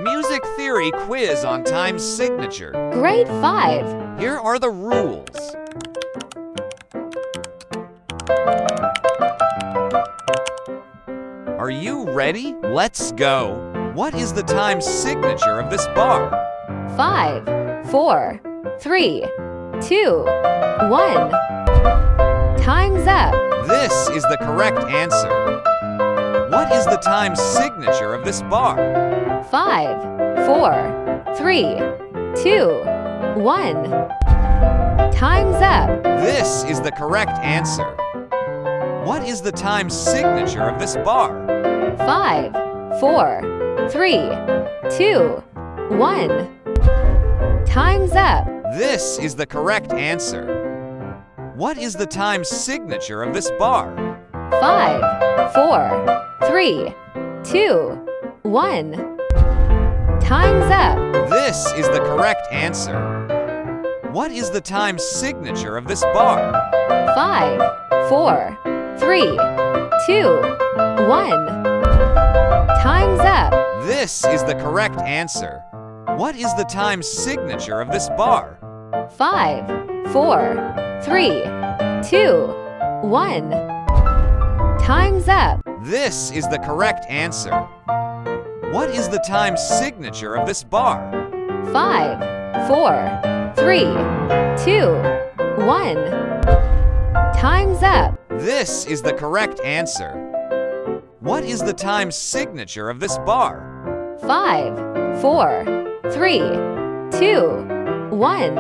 Music theory quiz on time signature. Grade 5. Here are the rules. Are you ready? Let's go. What is the time signature of this bar? 5, 4, 3, 2, 1. Time's up. This is the correct answer. What is the time signature of this bar? 5, 4, 3, 2, 1. Time's up. This is the correct answer. What is the time signature of this bar? 5, 4, 3, 2, 1. Time's up. This is the correct answer. What is the time signature of this bar? 5, 4, 3, 2, 1. Time's up. This is the correct answer. What is the time signature of this bar? 5, 4, 3, 2, 1. Time's up. This is the correct answer. What is the time signature of this bar? 5, 4, 3, 2, 1. Time's up. This is the correct answer. What is the time signature of this bar? 5, 4, 3, 2, 1. Time's up. This is the correct answer. What is the time signature of this bar? 5, 4, 3, 2, 1.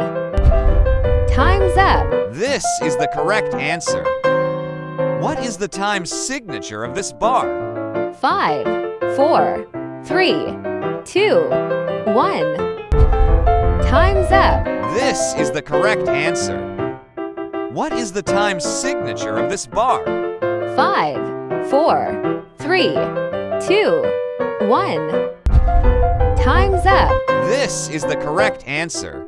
Time's up. This is the correct answer. What is the time signature of this bar? 5, 4, 3, 2, 1. Time's up. This is the correct answer. What is the time signature of this bar? 5, 4, 3, 2, 1. Time's up. This is the correct answer.